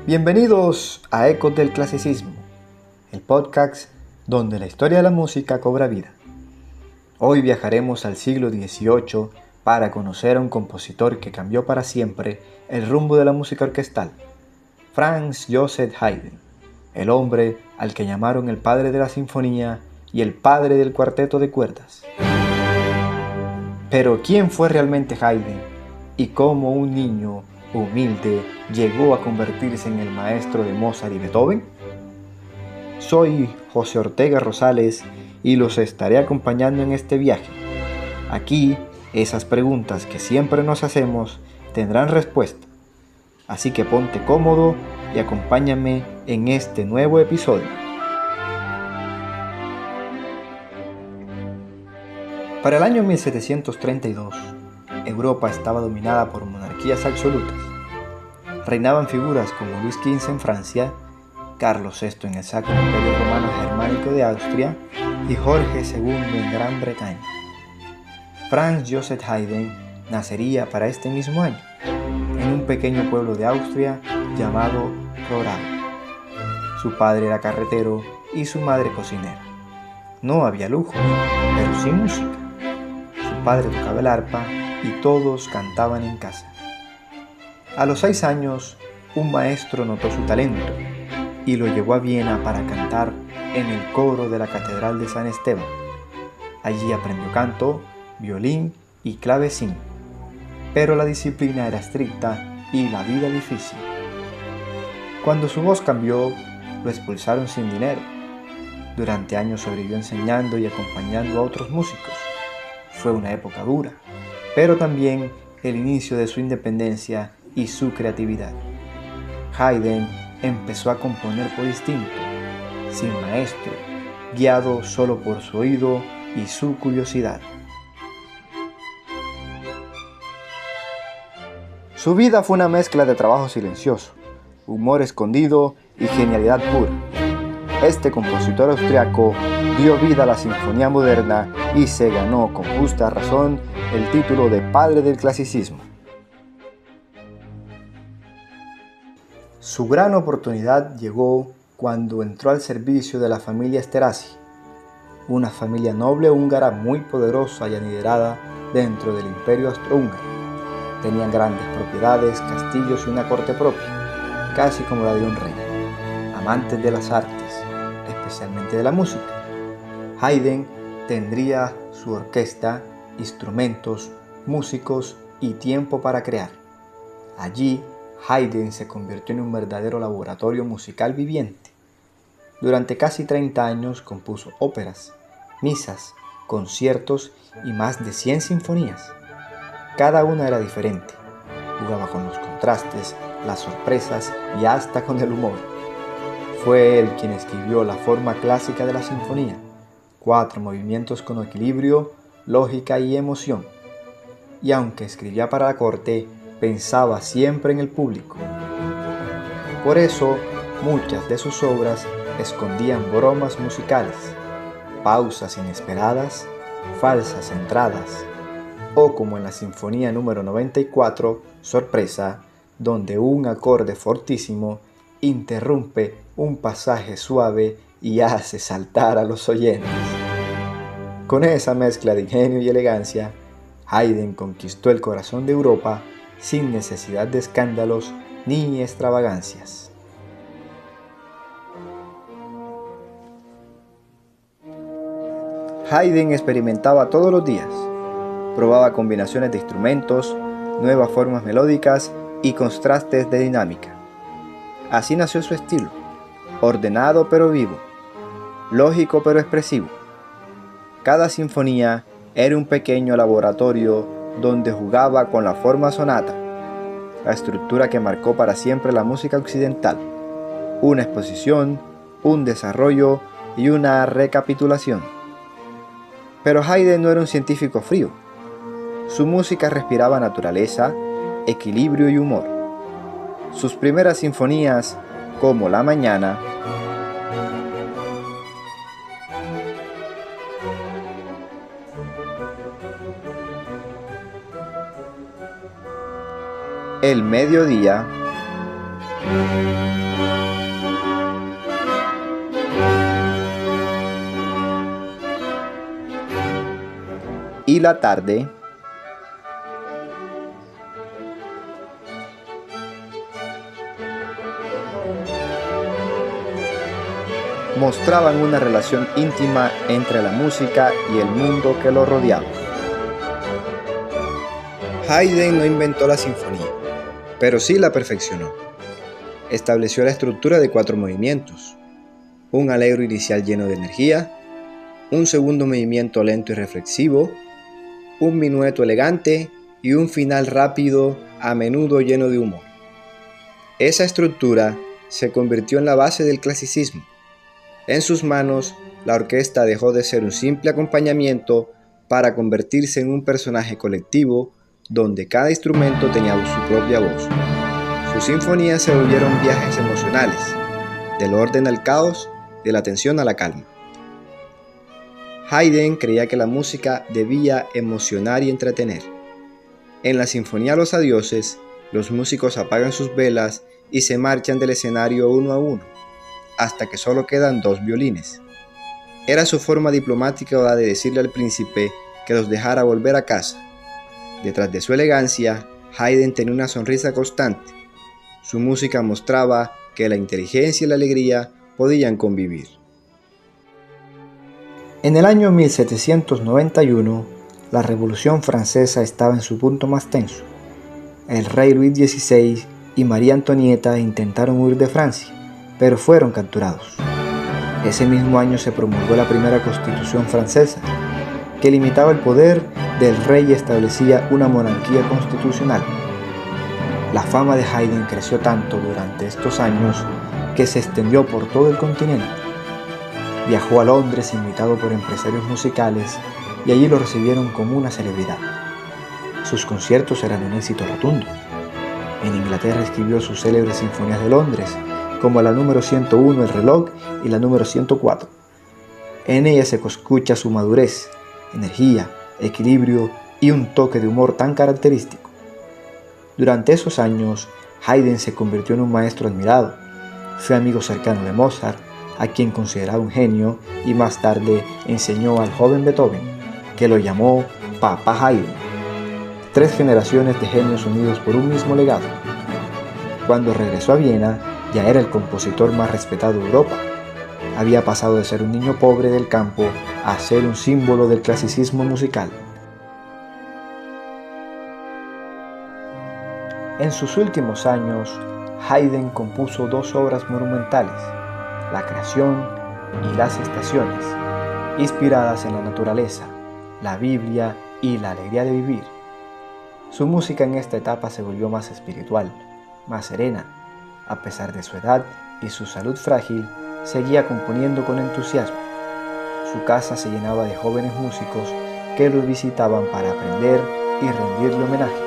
Bienvenidos a Ecos del Clasicismo, el podcast donde la historia de la música cobra vida. Hoy viajaremos al siglo XVIII para conocer a un compositor que cambió para siempre el rumbo de la música orquestal, Franz Joseph Haydn, el hombre al que llamaron el padre de la sinfonía y el padre del cuarteto de cuerdas. Pero ¿quién fue realmente Haydn y cómo un niño humilde llegó a convertirse en el maestro de Mozart y Beethoven? Soy José Ortega Rosales y los estaré acompañando en este viaje. Aquí, esas preguntas que siempre nos hacemos tendrán respuesta. Así que ponte cómodo y acompáñame en este nuevo episodio. Para el año 1732, Europa estaba dominada por monarquías absolutas. Reinaban figuras como Luis XV en Francia, Carlos VI en el Sacro Imperio Romano Germánico de Austria y Jorge II en Gran Bretaña. Franz Joseph Haydn nacería para este mismo año, en un pequeño pueblo de Austria llamado Rohrau. Su padre era carretero y su madre cocinera. No había lujos, pero sí música. Su padre tocaba el arpa y todos cantaban en casa. A los 6 años, un maestro notó su talento y lo llevó a Viena para cantar en el coro de la Catedral de San Esteban. Allí aprendió canto, violín y clavecín, pero la disciplina era estricta y la vida difícil. Cuando su voz cambió, lo expulsaron sin dinero. Durante años sobrevivió enseñando y acompañando a otros músicos. Fue una época dura, pero también el inicio de su independencia y su creatividad. Haydn empezó a componer por instinto, sin maestro, guiado solo por su oído y su curiosidad. Su vida fue una mezcla de trabajo silencioso, humor escondido y genialidad pura. Este compositor austriaco dio vida a la sinfonía moderna y se ganó con justa razón el título de padre del clasicismo. Su gran oportunidad llegó cuando entró al servicio de la familia Esterházy, una familia noble húngara muy poderosa y adinerada dentro del Imperio Austrohúngaro. Tenían grandes propiedades, castillos y una corte propia, casi como la de un rey. Amantes de las artes, especialmente de la música, Haydn tendría su orquesta, instrumentos, músicos y tiempo para crear. Allí, Haydn se convirtió en un verdadero laboratorio musical viviente. Durante casi 30 años compuso óperas, misas, conciertos y más de 100 sinfonías. Cada una era diferente. Jugaba con los contrastes, las sorpresas y hasta con el humor. Fue él quien escribió la forma clásica de la sinfonía, 4 movimientos con equilibrio, lógica y emoción. Y aunque escribía para la corte, pensaba siempre en el público. Por eso, muchas de sus obras escondían bromas musicales, pausas inesperadas, falsas entradas, o como en la Sinfonía número 94, Sorpresa, donde un acorde fortísimo interrumpe un pasaje suave y hace saltar a los oyentes. Con esa mezcla de ingenio y elegancia, Haydn conquistó el corazón de Europa sin necesidad de escándalos ni extravagancias. Haydn experimentaba todos los días. Probaba combinaciones de instrumentos, nuevas formas melódicas y contrastes de dinámica. Así nació su estilo, ordenado pero vivo, lógico pero expresivo. Cada sinfonía era un pequeño laboratorio donde jugaba con la forma sonata, la estructura que marcó para siempre la música occidental, una exposición, un desarrollo y una recapitulación. Pero Haydn no era un científico frío. Su música respiraba naturaleza, equilibrio y humor. Sus primeras sinfonías, como La Mañana, El Mediodía Y la tarde mostraban una relación íntima entre la música y el mundo que lo rodeaba. Haydn no inventó la sinfonía, pero sí la perfeccionó. Estableció la estructura de 4 movimientos: un allegro inicial lleno de energía, un segundo movimiento lento y reflexivo, un minueto elegante y un final rápido, a menudo lleno de humor. Esa estructura se convirtió en la base del clasicismo. En sus manos, la orquesta dejó de ser un simple acompañamiento para convertirse en un personaje colectivo donde cada instrumento tenía su propia voz. Sus sinfonías se volvieron viajes emocionales, del orden al caos, de la tensión a la calma. Haydn creía que la música debía emocionar y entretener. En la Sinfonía Los Adioses, los músicos apagan sus velas y se marchan del escenario uno a uno, hasta que solo quedan 2 violines. Era su forma diplomática de decirle al príncipe que los dejara volver a casa. Detrás de su elegancia, Haydn tenía una sonrisa constante. Su música mostraba que la inteligencia y la alegría podían convivir. En el año 1791, la Revolución Francesa estaba en su punto más tenso. El rey Luis XVI y María Antonieta intentaron huir de Francia, pero fueron capturados. Ese mismo año se promulgó la primera Constitución francesa, que limitaba el poder del rey y establecía una monarquía constitucional. La fama de Haydn creció tanto durante estos años que se extendió por todo el continente. Viajó a Londres invitado por empresarios musicales y allí lo recibieron como una celebridad. Sus conciertos eran un éxito rotundo. En Inglaterra escribió sus célebres sinfonías de Londres, como la número 101, El reloj, y la número 104. En ella se escucha su madurez, energía, equilibrio y un toque de humor tan característico. Durante esos años, Haydn se convirtió en un maestro admirado. Fue amigo cercano de Mozart, a quien consideraba un genio, y más tarde enseñó al joven Beethoven, que lo llamó Papá Haydn. 3 generaciones de genios unidos por un mismo legado. Cuando regresó a Viena, ya era el compositor más respetado de Europa. Había pasado de ser un niño pobre del campo a ser un símbolo del clasicismo musical. En sus últimos años, Haydn compuso 2 obras monumentales: La creación y Las estaciones, inspiradas en la naturaleza, la Biblia y la alegría de vivir. Su música en esta etapa se volvió más espiritual, más serena. A pesar de su edad y su salud frágil, seguía componiendo con entusiasmo. Su casa se llenaba de jóvenes músicos que lo visitaban para aprender y rendirle homenaje.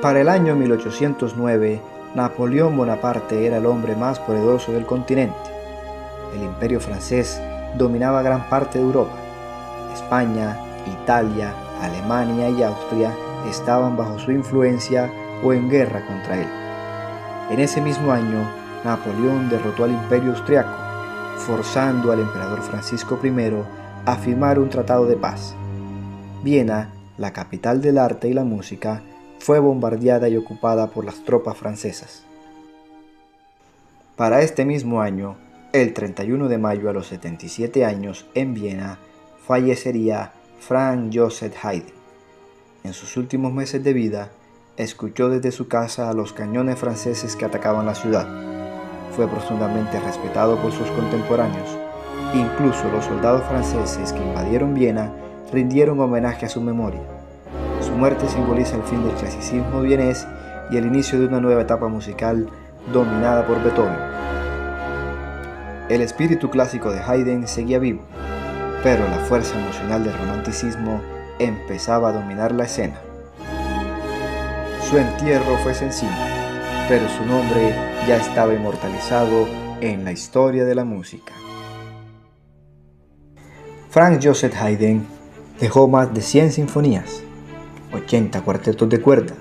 Para el año 1809, Napoleón Bonaparte era el hombre más poderoso del continente. El imperio francés dominaba gran parte de Europa. España, Italia, Alemania y Austria estaban bajo su influencia o en guerra contra él. En ese mismo año, Napoleón derrotó al imperio austriaco, forzando al emperador Francisco I a firmar un tratado de paz. Viena, la capital del arte y la música, fue bombardeada y ocupada por las tropas francesas. Para este mismo año, el 31 de mayo a los 77 años, en Viena, fallecería Franz Joseph Haydn. En sus últimos meses de vida, escuchó desde su casa a los cañones franceses que atacaban la ciudad. Fue profundamente respetado por sus contemporáneos. Incluso los soldados franceses que invadieron Viena rindieron homenaje a su memoria. Su muerte simboliza el fin del clasicismo vienés y el inicio de una nueva etapa musical dominada por Beethoven. El espíritu clásico de Haydn seguía vivo, pero la fuerza emocional del romanticismo empezaba a dominar la escena. Su entierro fue sencillo, pero su nombre ya estaba inmortalizado en la historia de la música. Franz Joseph Haydn dejó más de 100 sinfonías, 80 cuartetos de cuerda,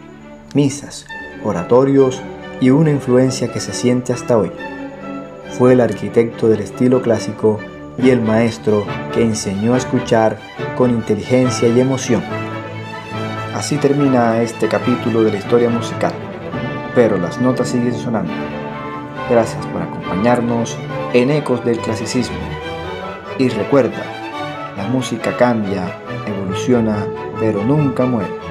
misas, oratorios y una influencia que se siente hasta hoy. Fue el arquitecto del estilo clásico y el maestro que enseñó a escuchar con inteligencia y emoción. Así termina este capítulo de la historia musical, pero las notas siguen sonando. Gracias por acompañarnos en Ecos del Clasicismo. Y recuerda, la música cambia, evoluciona, pero nunca muere.